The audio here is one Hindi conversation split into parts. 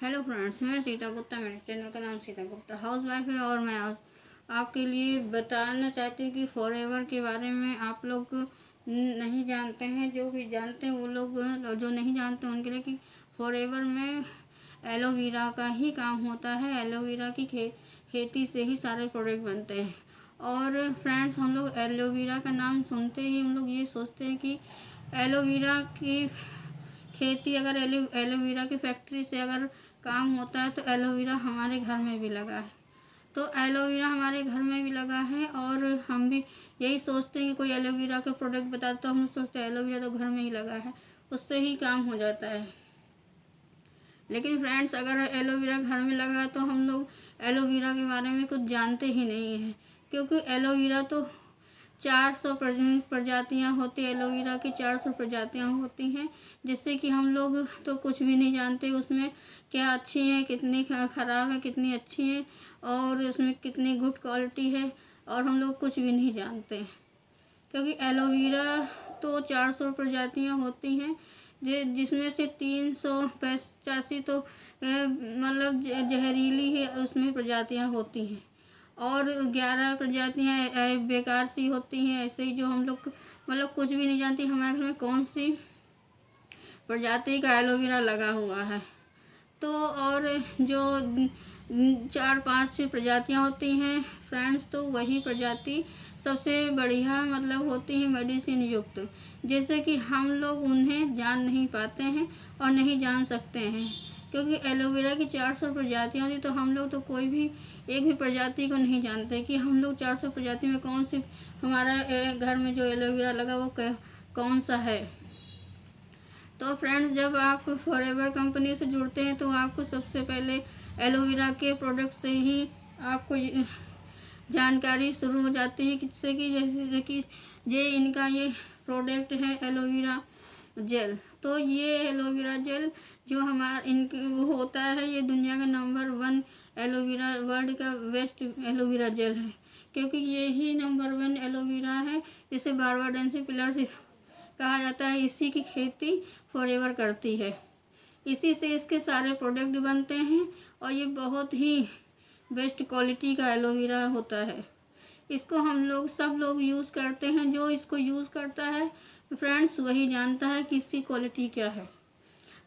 हेलो फ्रेंड्स, मैं सीता गुप्ता। मेरे चैनल का नाम सीता गुप्ता हाउस वाइफ है और मैं आज आपके लिए बताना चाहती हूँ कि फॉरएवर के बारे में आप लोग नहीं जानते हैं। जो भी जानते हैं वो लोग, जो नहीं जानते उनके लिए कि फॉरएवर में एलोवेरा का ही काम होता है। एलोवेरा की खेती से ही सारे प्रोडक्ट बनते हैं। और फ्रेंड्स, हम लोग एलोवेरा का नाम सुनते ही हम लोग ये सोचते हैं कि एलोवेरा की खेती, अगर एलोवेरा की फैक्ट्री से अगर काम होता है तो एलोवेरा हमारे घर में भी लगा है। तो एलोवेरा हमारे घर में भी लगा है और हम भी यही सोचते हैं कि कोई एलोवेरा के प्रोडक्ट बताते तो हम लोग सोचते हैं एलोवेरा तो घर में ही लगा है, उससे ही काम हो जाता है। लेकिन फ्रेंड्स, अगर एलोवेरा घर में लगा तो हम लोग एलोवेरा के बारे में कुछ जानते ही नहीं हैं, क्योंकि एलोवेरा तो 400 प्रजातियाँ होती है। एलोवेरा की 400 प्रजातियाँ होती हैं, जिससे कि हम लोग तो कुछ भी नहीं जानते उसमें क्या अच्छी है, कितनी ख़राब है, कितनी अच्छी है और उसमें कितनी गुड क्वालिटी है, और हम लोग कुछ भी नहीं जानते। क्योंकि एलोवेरा तो 400 प्रजातियाँ होती हैं, जिसमें से 385 तो मतलब जहरीली है, उसमें प्रजातियाँ होती हैं और 11 प्रजातियाँ बेकार सी होती हैं। ऐसे ही जो हम लोग मतलब कुछ भी नहीं जानती हमारे घर में कौन सी प्रजाति का एलोवेरा लगा हुआ है। तो और जो 4-5 प्रजातियाँ होती हैं फ्रेंड्स, तो वही प्रजाति सबसे बढ़िया मतलब होती है मेडिसिन युक्त, जैसे कि हम लोग उन्हें जान नहीं पाते हैं और नहीं जान सकते हैं। क्योंकि एलोवेरा की 400 प्रजातियाँ होती, तो हम लोग तो कोई भी एक भी प्रजाति को नहीं जानते कि हम लोग 400 प्रजाति में कौन सी हमारा घर में जो एलोवेरा लगा वो कौन सा है। तो फ्रेंड्स, जब आप फॉरएवर कंपनी से जुड़ते हैं तो आपको सबसे पहले एलोवेरा के प्रोडक्ट से ही आपको जानकारी शुरू हो जाती है, किससे कि जैसे कि इनका ये प्रोडक्ट है एलोवेरा जेल। तो ये एलोवेरा जेल जो हमारा इनके वो होता है, ये दुनिया का नंबर 1 एलोवेरा, वर्ल्ड का बेस्ट एलोवेरा जेल है, क्योंकि ये ही नंबर 1 एलोवेरा है जिसे बारबाडेंसी पिलर्स कहा जाता है। इसी की खेती फॉरएवर करती है, इसी से इसके सारे प्रोडक्ट बनते हैं और ये बहुत ही बेस्ट क्वालिटी का एलोवेरा होता है। इसको हम लोग सब लोग यूज़ करते हैं। जो इसको यूज़ करता है फ्रेंड्स वही जानता है कि इसकी क्वालिटी क्या है।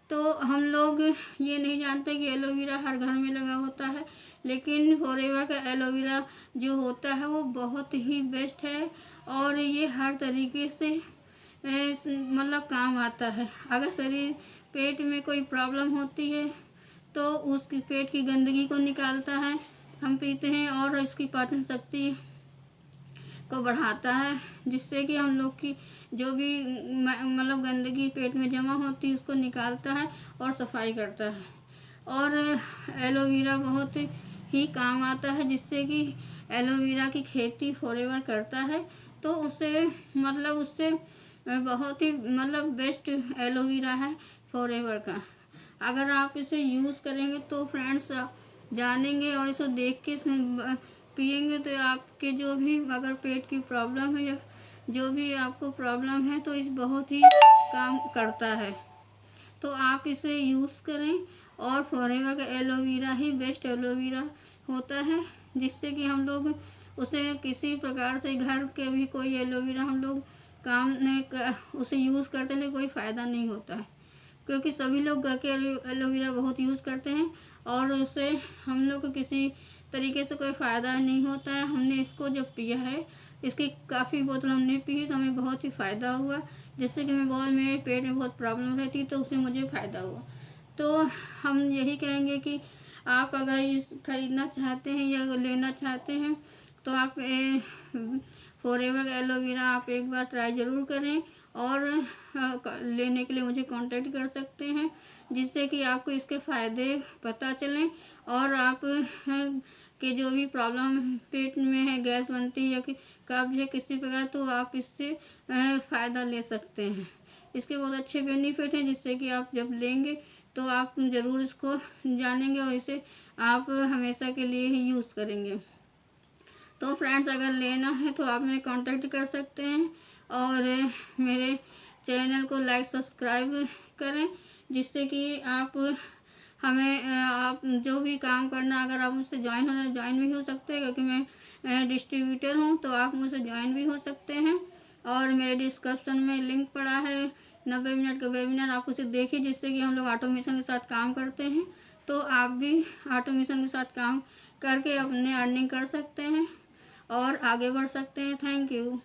तो हम लोग ये नहीं जानते कि एलोवेरा हर घर में लगा होता है, लेकिन फॉरएवर का एलोवेरा जो होता है वो बहुत ही बेस्ट है और ये हर तरीके से मतलब काम आता है। अगर शरीर पेट में कोई प्रॉब्लम होती है तो उस पेट की गंदगी को निकालता है, हम पीते हैं और इसकी पाचन शक्ति को बढ़ाता है, जिससे कि हम लोग की जो भी मतलब गंदगी पेट में जमा होती है उसको निकालता है और सफाई करता है। और एलोवेरा बहुत ही काम आता है, जिससे कि एलोवेरा की खेती फॉरएवर करता है, तो उससे मतलब उससे बहुत ही मतलब बेस्ट एलोवेरा है फॉरएवर का। अगर आप इसे यूज़ करेंगे तो फ्रेंड्स जानेंगे और इसे देख के पिएंगे तो आपके जो भी अगर पेट की प्रॉब्लम है या जो भी आपको प्रॉब्लम है तो इस बहुत ही काम करता है। तो आप इसे यूज़ करें और फॉरएवर का एलोवेरा ही बेस्ट एलोवेरा होता है, जिससे कि हम लोग उसे किसी प्रकार से घर के भी कोई एलोवेरा हम लोग काम नहीं उसे यूज़ करते हैं कोई फ़ायदा नहीं होता है, क्योंकि सभी लोग घर के एलोवेरा बहुत यूज़ करते हैं और उससे हम लोग को किसी तरीके से कोई फ़ायदा नहीं होता है। हमने इसको जब पिया है, इसकी काफ़ी बोतल हमने पी तो हमें बहुत ही फ़ायदा हुआ, जिससे कि मेरे पेट में बहुत प्रॉब्लम रहती तो उससे मुझे फ़ायदा हुआ। तो हम यही कहेंगे कि आप अगर इस ख़रीदना चाहते हैं या लेना चाहते हैं तो आप फॉरएवर का एलोवेरा आप एक बार ट्राई ज़रूर करें और लेने के लिए मुझे कांटेक्ट कर सकते हैं, जिससे कि आपको इसके फ़ायदे पता चलें और आप के जो भी प्रॉब्लम पेट में है, गैस बनती है या कि कब्ज है किसी प्रकार, तो आप इससे फ़ायदा ले सकते हैं। इसके बहुत अच्छे बेनिफिट हैं, जिससे कि आप जब लेंगे तो आप ज़रूर इसको जानेंगे और इसे आप हमेशा के लिए ही यूज़ करेंगे। तो फ्रेंड्स, अगर लेना है तो आप मेरे कांटेक्ट कर सकते हैं और मेरे चैनल को लाइक सब्सक्राइब करें, जिससे कि आप हमें आप जो भी काम करना, अगर आप मुझसे ज्वाइन होना ज्वाइन भी हो सकते हैं, क्योंकि मैं डिस्ट्रीब्यूटर हूँ, तो आप मुझसे ज्वाइन भी हो सकते हैं। और मेरे डिस्क्रिप्शन में लिंक पड़ा है 90 मिनट का वेबिनार, आप उसे देखिए, जिससे कि हम लोग ऑटोमेशन के साथ काम करते हैं। तो आप भी ऑटोमेशन के साथ काम करके अपने अर्निंग कर सकते हैं और आगे बढ़ सकते हैं। Thank you.